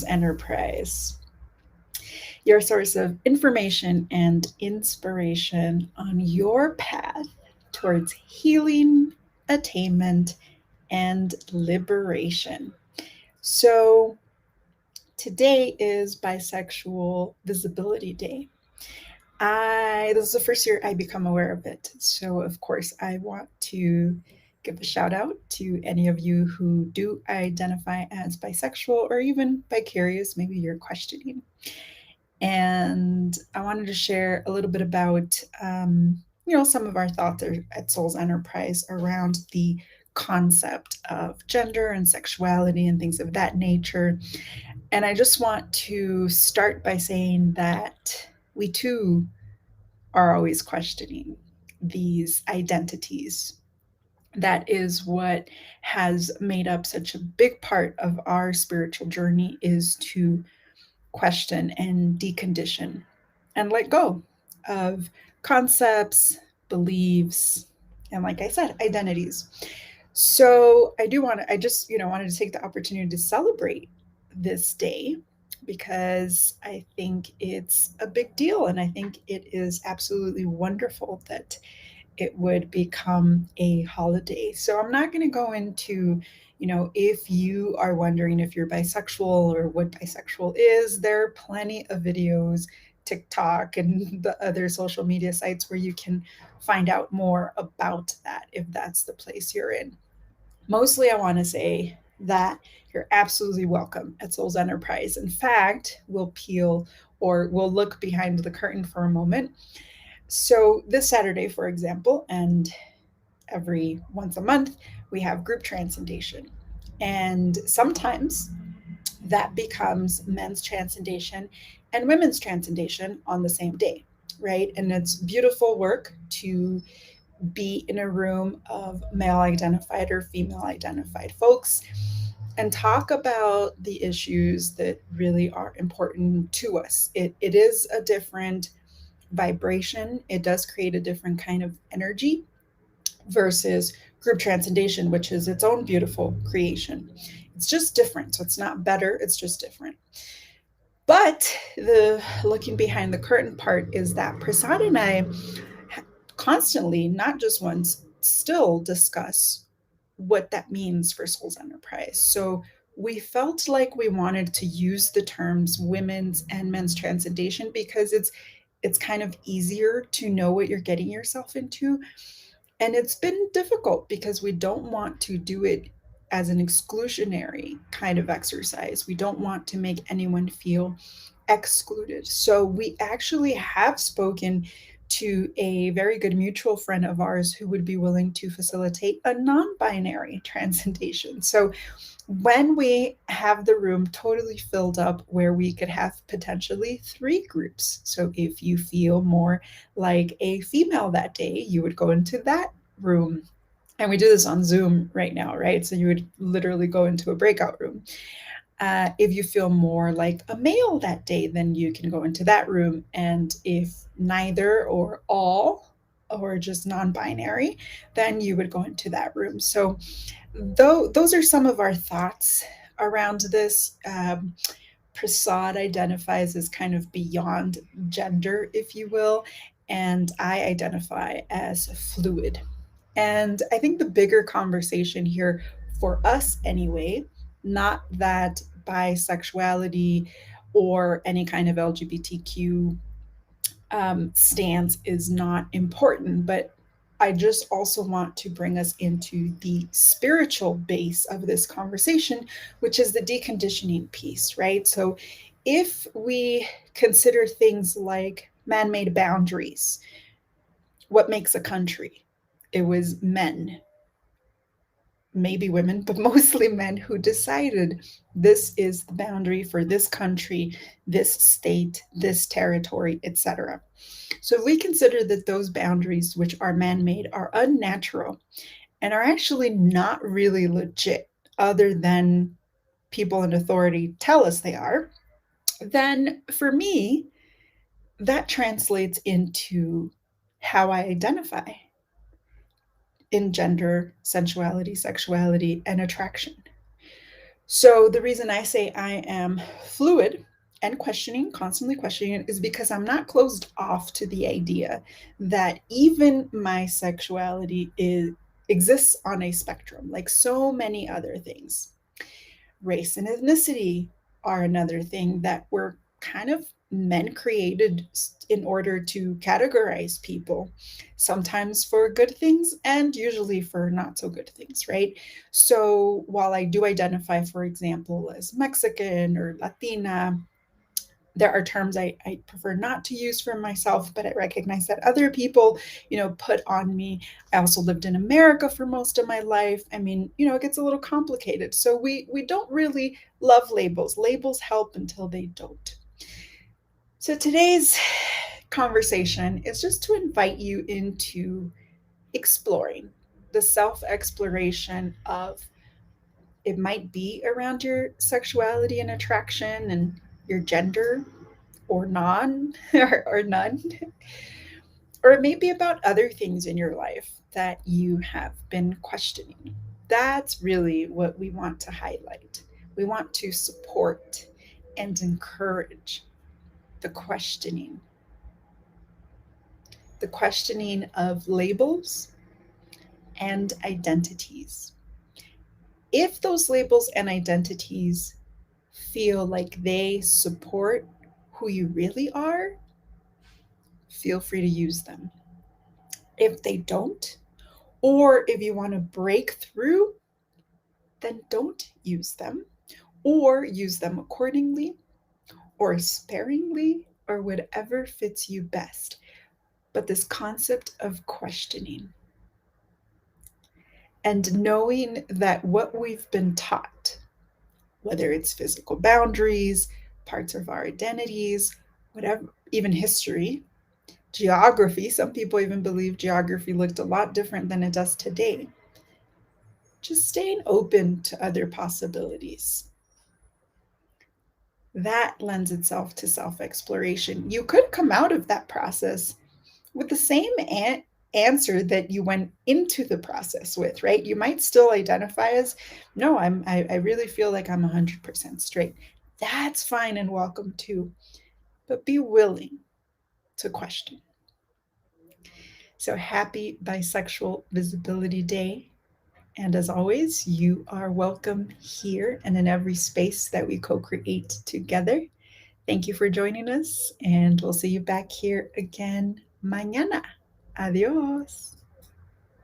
Enterprise, your source of information and inspiration on your path towards healing, attainment, and liberation. So, today is Bisexual Visibility Day. This is the first year I become aware of it. So, of course, I want to give a shout out to any of you who do identify as bisexual or even bicurious. Maybe you're questioning. And I wanted to share a little bit about, some of our thoughts at Soul's Enterprise around the concept of gender and sexuality and things of that nature. And I just want to start by saying that we too are always questioning these identities. That is what has made up such a big part of our spiritual journey, is to question and decondition and let go of concepts, beliefs, and, like I said, identities. So I just, wanted to take the opportunity to celebrate this day because I think it's a big deal. And I think it is absolutely wonderful that it would become a holiday. So I'm not going to go into, if you are wondering if you're bisexual or what bisexual is, there are plenty of videos, TikTok, and the other social media sites where you can find out more about that if that's the place you're in. Mostly, I want to say that you're absolutely welcome at Souls Enterprise. In fact, we'll look behind the curtain for a moment. So, this Saturday, for example, and every once a month, we have group transcendation. And sometimes that becomes men's transcendation and women's transcendation on the same day, right? And it's beautiful work to be in a room of male identified or female identified folks and talk about the issues that really are important to us. It is a different vibration, it does create a different kind of energy versus group transcendation, which is its own beautiful creation. It's just different. So it's not better, it's just different. But the looking behind the curtain part is that Prasad and I constantly, not just once, still discuss what that means for Souls Enterprise. So we felt like we wanted to use the terms women's and men's transcendation because it's kind of easier to know what you're getting yourself into. And it's been difficult because we don't want to do it as an exclusionary kind of exercise. We don't want to make anyone feel excluded. So we actually have spoken to a very good mutual friend of ours who would be willing to facilitate a non binary transcendation. So when we have the room totally filled up where we could have potentially three groups. So if you feel more like a female that day, you would go into that room. And we do this on Zoom right now, right? So you would literally go into a breakout room. If you feel more like a male that day, then you can go into that room. And if neither or all or just non binary, then you would go into that room. So, though, those are some of our thoughts around this. Prasad identifies as kind of beyond gender, if you will, and I identify as fluid. And I think the bigger conversation here, for us anyway, not that bisexuality or any kind of LGBTQ stance is not important, but I just also want to bring us into the spiritual base of this conversation, which is the deconditioning piece, right? So if we consider things like man made boundaries, what makes a country? It was men, maybe women, but mostly men who decided this is the boundary for this country, this state, this territory, etc. So if we consider that those boundaries, which are man made, are unnatural and are actually not really legit, other than people in authority tell us they are, then for me, that translates into how I identify in gender, sensuality, sexuality, and attraction. So the reason I say I am fluid and questioning, constantly questioning it, is because I'm not closed off to the idea that even my sexuality exists on a spectrum, like so many other things. Race and ethnicity are another thing that were kind of men created in order to categorize people, sometimes for good things and usually for not so good things, right? So while I do identify, for example, as Mexican or Latina, there are terms I prefer not to use for myself, but I recognize that other people, put on me. I also lived in America for most of my life. I mean, it gets a little complicated. So we don't really love labels. Labels help until they don't. So today's conversation is just to invite you into exploring the self exploration of, it might be around your sexuality and attraction and your gender or non or none, or it may be about other things in your life that you have been questioning. That's really what we want to highlight. We want to support and encourage the questioning of labels and identities. If those labels and identities feel like they support who you really are, feel free to use them. If they don't, or if you want to break through, then don't use them, or use them accordingly or sparingly or whatever fits you best. But this concept of questioning and knowing that what we've been taught, whether it's physical boundaries, parts of our identities, whatever, even history, geography, some people even believe geography looked a lot different than it does today. Just staying open to other possibilities. That lends itself to self exploration. You could come out of that process with the same answer that you went into the process with, right? You might still identify as, no, I really feel like I'm 100% straight. That's fine and welcome too, but be willing to question. So happy Bisexual Visibility Day. And as always, you are welcome here and in every space that we co create together. Thank you for joining us, and we'll see you back here again mañana. Adios.